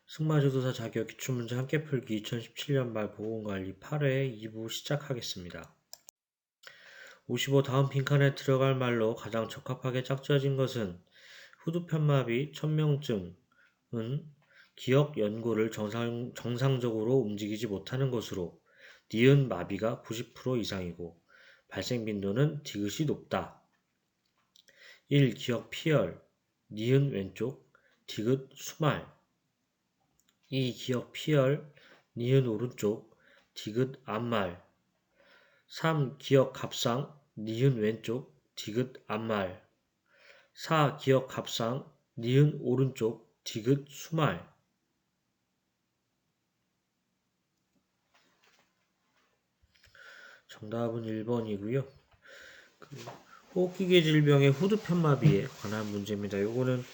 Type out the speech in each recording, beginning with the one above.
승마지도사 자격 기출문제 함께 풀기 2017년 말 보건관리 8회 2부 시작하겠습니다. 55 다음 빈칸에 들어갈 말로 가장 적합하게 짝지어진 것은 후두편마비 천명증은 기억 연골을 정상적으로 움직이지 못하는 것으로 니은 마비가 90% 이상이고 발생 빈도는 디귿이 높다. 1. 기억 피열 니은 왼쪽 디귿 수말 2. 기억 피열 니은 오른쪽 디귿 앞말 3. 기억 갑상 니은 왼쪽 디귿 앞말 4. 기억 갑상 니은 오른쪽 디귿 수말 정답은 1번이고요. 호흡기계 질병의 후두편마비에 관한 문제입니다. 요거는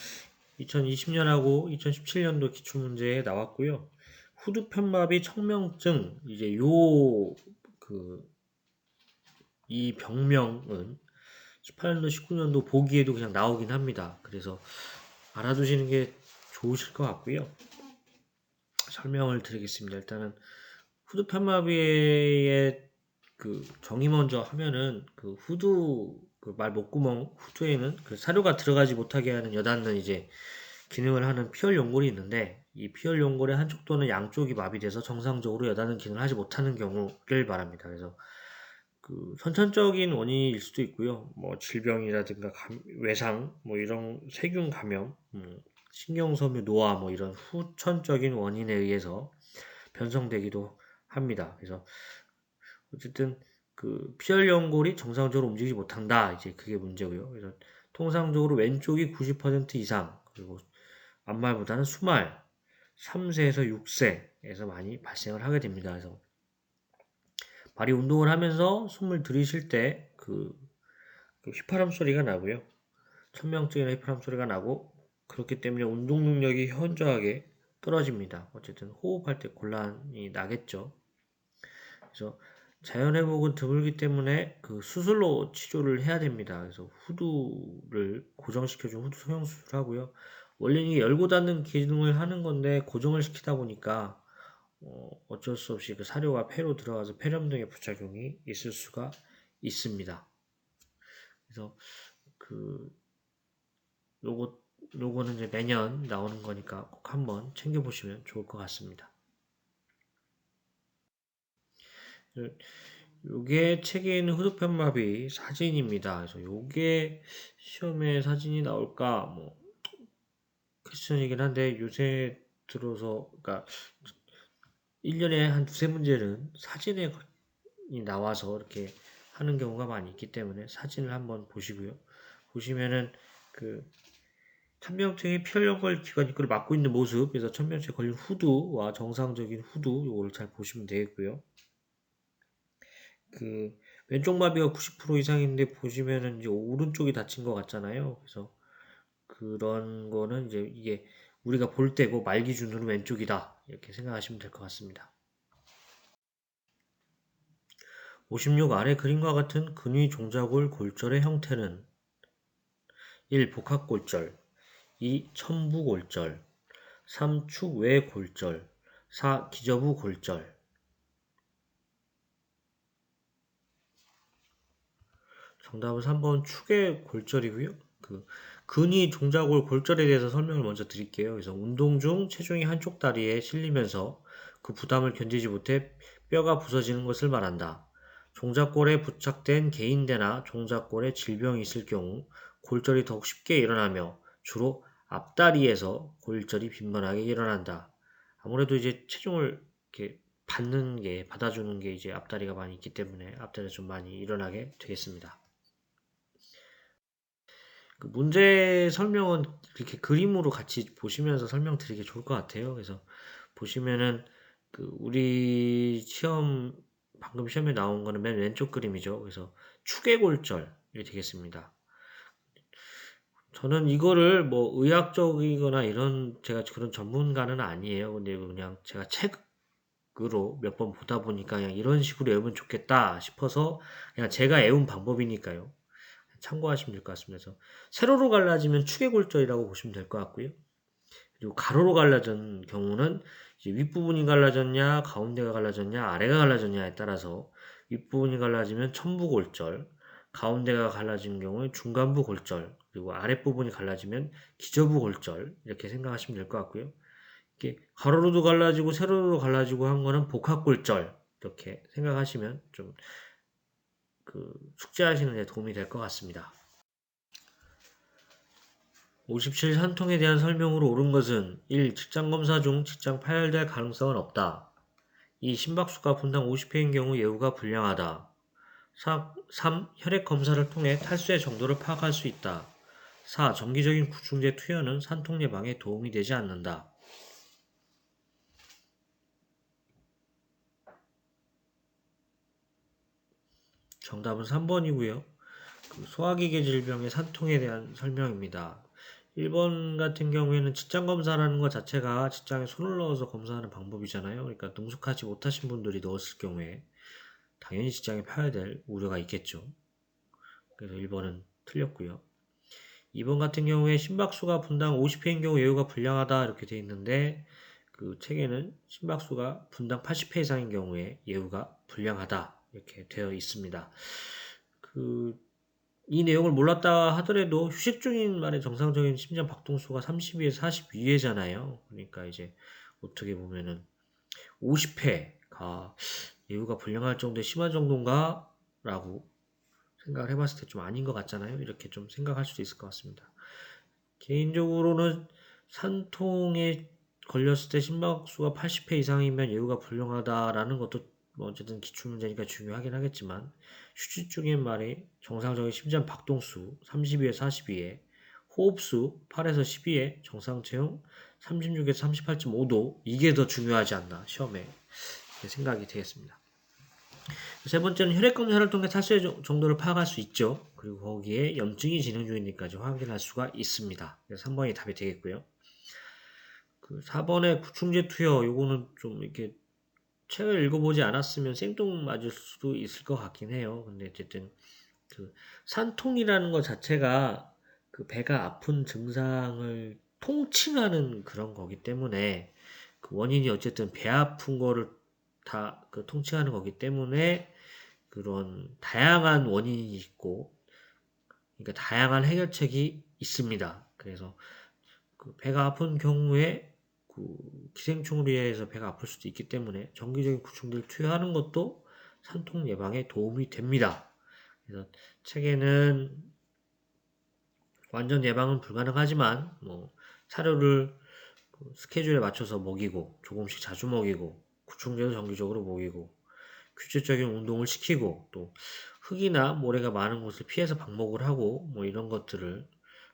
2020년하고 2017년도 기출문제에 나왔고요. 후두편마비 청명증 이제 이 병명은 18년도 19년도 보기에도 그냥 나오긴 합니다. 그래서 알아두시는 게 좋으실 것 같고요. 설명을 드리겠습니다. 일단은 후두편마비의 정의 먼저 하면은 후두 말 목구멍 후두에는 사료가 들어가지 못하게 하는 여닫는 이제 기능을 하는 피혈 연골이 있는데 이 피혈 연골의 한쪽 또는 양쪽이 마비돼서 정상적으로 여닫는 기능을 하지 못하는 경우를 말합니다. 그래서 선천적인 원인일 수도 있고요. 뭐 질병이라든가 외상, 뭐 이런 세균 감염, 신경섬유 노화, 뭐 이런 후천적인 원인에 의해서 변성되기도 합니다. 그래서 어쨌든 피혈 연골이 정상적으로 움직이지 못한다. 이제 그게 문제고요. 그래서 통상적으로 왼쪽이 90% 이상, 그리고 앞말보다는 수말 3세에서 6세에서 많이 발생을 하게 됩니다. 그래서 발이 운동을 하면서 숨을 들이쉴 때 휘파람 소리가 나고요. 천명증이나 휘파람 소리가 나고 그렇기 때문에 운동 능력이 현저하게 떨어집니다. 어쨌든 호흡할 때 곤란이 나겠죠. 그래서 자연회복은 드물기 때문에 수술로 치료를 해야 됩니다. 그래서 후두를 고정시켜준 후두 성형수술을 하고요. 원래 이게 열고 닫는 기능을 하는 건데 고정을 시키다 보니까 어쩔 수 없이 사료가 폐로 들어가서 폐렴 등의 부작용이 있을 수가 있습니다. 그래서 요거는 이제 매년 나오는 거니까 꼭 한번 챙겨보시면 좋을 것 같습니다. 요게 책에 있는 후두편마비 사진입니다. 그래서 요게 시험에 사진이 나올까 뭐 퀘스천이긴 한데 요새 들어서 그러니까 1년에 한 두세 문제는 사진에 나와서 이렇게 하는 경우가 많이 있기 때문에 사진을 한번 보시고요. 보시면은 천명증이 피혈연골 기관이 그걸 막고 있는 모습, 그래서 천명증에 걸린 후두와 정상적인 후두 요거를 잘 보시면 되겠고요. 왼쪽 마비가 90% 이상인데 보시면은 이제 오른쪽이 다친 것 같잖아요. 그래서 그런 거는 이제 이게 우리가 볼 때고 말 기준으로 왼쪽이다 이렇게 생각하시면 될 것 같습니다. 56 아래 그림과 같은 근위 종자골 골절의 형태는 1. 복합골절 2. 첨부골절 3. 축외 골절 4. 기저부 골절 정답은 3번 축외 골절이고요. 근위 종자골 골절에 대해서 설명을 먼저 드릴게요. 그래서 운동 중 체중이 한쪽 다리에 실리면서 그 부담을 견디지 못해 뼈가 부서지는 것을 말한다. 종자골에 부착된 개인대나 종자골에 질병이 있을 경우 골절이 더욱 쉽게 일어나며 주로 앞다리에서 골절이 빈번하게 일어난다. 아무래도 이제 체중을 이렇게 받아주는 게 이제 앞다리가 많이 있기 때문에 앞다리가 좀 많이 일어나게 되겠습니다. 문제 설명은 이렇게 그림으로 같이 보시면서 설명드리기 좋을 것 같아요. 그래서 보시면은 우리 방금 시험에 나온 거는 맨 왼쪽 그림이죠. 그래서 축외골절이 되겠습니다. 저는 이거를 뭐 의학적이거나 제가 그런 전문가는 아니에요. 근데 그냥 제가 책으로 몇 번 보다 보니까 그냥 이런 식으로 외우면 좋겠다 싶어서 그냥 제가 외운 방법이니까요. 참고하시면 될 것 같습니다. 그래서 세로로 갈라지면 축외골절이라고 보시면 될 것 같고요. 그리고 가로로 갈라진 경우는 이제 윗부분이 갈라졌냐, 가운데가 갈라졌냐, 아래가 갈라졌냐에 따라서 윗부분이 갈라지면 천부골절, 가운데가 갈라진 경우에 중간부 골절, 그리고 아랫부분이 갈라지면 기저부 골절 이렇게 생각하시면 될 것 같고요. 이게 가로로도 갈라지고 세로로도 갈라지고 한 거는 복합골절 이렇게 생각하시면 좀 그 숙제하시는 데 도움이 될 것 같습니다. 57 산통에 대한 설명으로 옳은 것은 1. 직장검사 중 직장 파열될 가능성은 없다. 2. 심박수가 분당 50회인 경우 예후가 불량하다. 3. 혈액검사를 통해 탈수의 정도를 파악할 수 있다. 4. 정기적인 구충제 투여는 산통 예방에 도움이 되지 않는다. 정답은 3번이고요. 소화기계 질병의 산통에 대한 설명입니다. 1번 같은 경우에는 직장검사라는 것 자체가 직장에 손을 넣어서 검사하는 방법이잖아요. 그러니까 능숙하지 못하신 분들이 넣었을 경우에 당연히 직장에 파열될 우려가 있겠죠. 그래서 1번은 틀렸고요. 2번 같은 경우에 심박수가 분당 50회인 경우 예후가 불량하다 이렇게 되어 있는데 그 책에는 심박수가 분당 80회 이상인 경우에 예후가 불량하다 이렇게 되어 있습니다. 이 내용을 몰랐다 하더라도 휴식 중인 말의 정상적인 심장 박동수가 32에서 42회잖아요. 그러니까 이제 어떻게 보면은 50회가 예후가 불량할 정도의 심한 정도인가? 라고 생각을 해봤을 때 좀 아닌 것 같잖아요. 이렇게 좀 생각할 수도 있을 것 같습니다. 개인적으로는 산통에 걸렸을 때 심박수가 80회 이상이면 예후가 불량하다라는 것도 뭐 어쨌든 기출문제니까 중요하긴 하겠지만 휴식 중인 말이 정상적인 심장 박동수 32에서 42회, 호흡수 8에서 12회, 정상 체온 36에서 38.5도 이게 더 중요하지 않나 시험에 생각이 되겠습니다. 세 번째는 혈액 검사를 통해 탈수의 정도를 파악할 수 있죠. 그리고 거기에 염증이 진행 중인지까지 확인할 수가 있습니다. 3번이 답이 되겠고요. 4번의 구충제 투여 요거는 좀 이렇게 책을 읽어보지 않았으면 생뚱맞을 수도 있을 것 같긴 해요. 근데 어쨌든 산통이라는 것 자체가 그 배가 아픈 증상을 통칭하는 그런 거기 때문에 그 원인이 어쨌든 배 아픈 거를 다 그 통칭하는 거기 때문에 그런 다양한 원인이 있고 그러니까 다양한 해결책이 있습니다. 그래서 그 배가 아픈 경우에 그 기생충으로 인해서 배가 아플 수도 있기 때문에 정기적인 구충제를 투여하는 것도 산통 예방에 도움이 됩니다. 그래서 책에는 완전 예방은 불가능하지만 뭐 사료를 스케줄에 맞춰서 먹이고 조금씩 자주 먹이고 구충제도 정기적으로 먹이고 규칙적인 운동을 시키고 또 흙이나 모래가 많은 곳을 피해서 방목을 하고 뭐 이런 것들을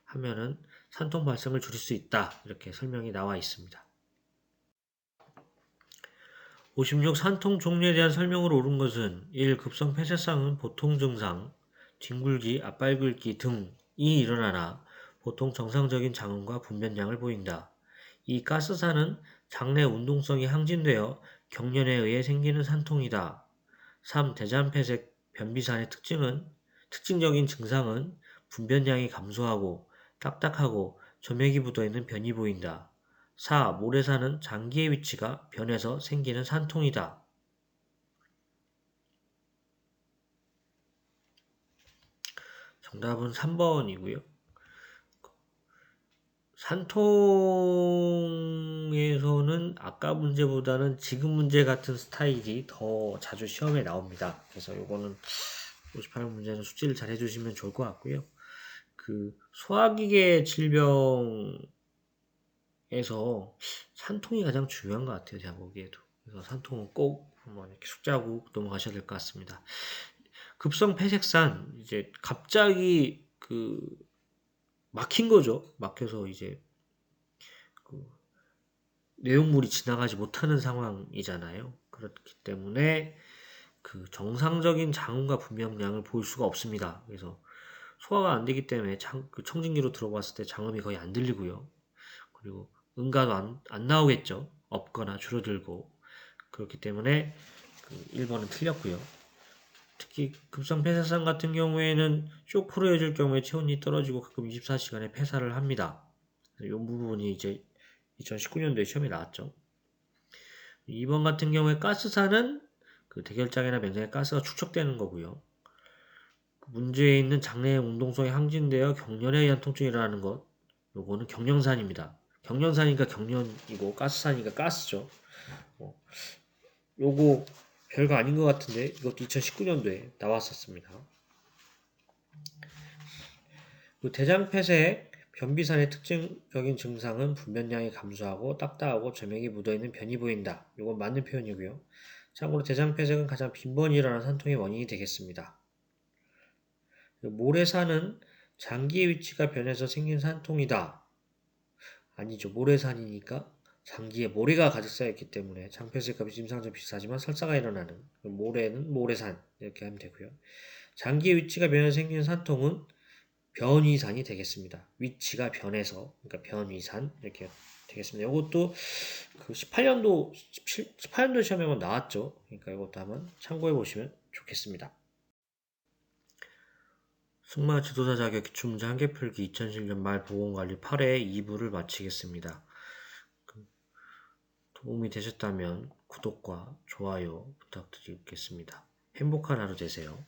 하면은 산통 발생을 줄일 수 있다. 이렇게 설명이 나와 있습니다. 56 산통 종류에 대한 설명으로 옳은 것은 1. 급성 폐쇄성은 보통 증상, 뒹굴기, 앞발긁기 등이 일어나나 보통 정상적인 장음과 분변량을 보인다. 2. 가스산은 장내 운동성이 항진되어 경련에 의해 생기는 산통이다. 3. 대장폐색 변비산의 특징적인 증상은 분변량이 감소하고 딱딱하고 점액이 묻어있는 변이 보인다. 4. 모래산은 장기의 위치가 변해서 생기는 산통이다. 정답은 3번이고요. 산통에서는 아까 문제보다는 지금 문제 같은 스타일이 더 자주 시험에 나옵니다. 그래서 요거는 58번 문제는 숙지를 잘 해주시면 좋을 것 같고요. 그 소화기계 질병에서 산통이 가장 중요한 것 같아요. 제가 보기에도. 그래서 산통은 꼭 한번 이렇게 숙지하고 넘어가셔야 될 것 같습니다. 급성 폐색산 이제 갑자기 막힌 거죠. 막혀서 이제 그 내용물이 지나가지 못하는 상황이잖아요. 그렇기 때문에 그 정상적인 장음과 분명량을 볼 수가 없습니다. 그래서 소화가 안 되기 때문에 그 청진기로 들어봤을 때 장음이 거의 안 들리고요. 그리고 응가도 안 나오겠죠. 없거나 줄어들고. 그렇기 때문에 1번은 틀렸고요. 특히 급성폐사상 같은 경우에는 쇼크로 해줄 경우에 체온이 떨어지고 가끔 24시간에 폐사를 합니다. 이 부분이 이제 2019년도에 시험이 나왔죠. 2번 같은 경우에 가스산은 그 대결장이나 맹장에 가스가 축적되는 거고요. 문제에 있는 장내의 운동성이 항진되어 경련에 의한 통증이 일어나는 것, 요거는 경련산입니다. 경련산이니까 경련이고 가스산이니까 가스죠. 요거 별거 아닌 것 같은데 이것도 2019년도에 나왔었습니다. 대장폐색 변비산의 특징적인 증상은 분변량이 감소하고 딱딱하고 점액이 묻어있는 변이 보인다. 이건 맞는 표현이고요. 참고로 대장폐색은 가장 빈번히 일어나는 산통의 원인이 되겠습니다. 모래산은 장기의 위치가 변해서 생긴 산통이다. 아니죠. 모래산이니까 장기에 모래가 가득 쌓였기 때문에 장폐색과 임상점 비슷하지만 설사가 일어나는 모래는 모래산 이렇게 하면 되고요. 장기의 위치가 변해서 생긴 산통은 변위산이 되겠습니다. 위치가 변해서 그러니까 변위산 이렇게 되겠습니다. 이것도 그 18년도 시험에만 나왔죠. 그러니까 이것도 한번 참고해 보시면 좋겠습니다. 승마 지도자 자격 기출문제 한개 풀기 2007년 말 보건관리 8회 2부를 마치겠습니다. 도움이 되셨다면 구독과 좋아요 부탁드리겠습니다. 행복한 하루 되세요.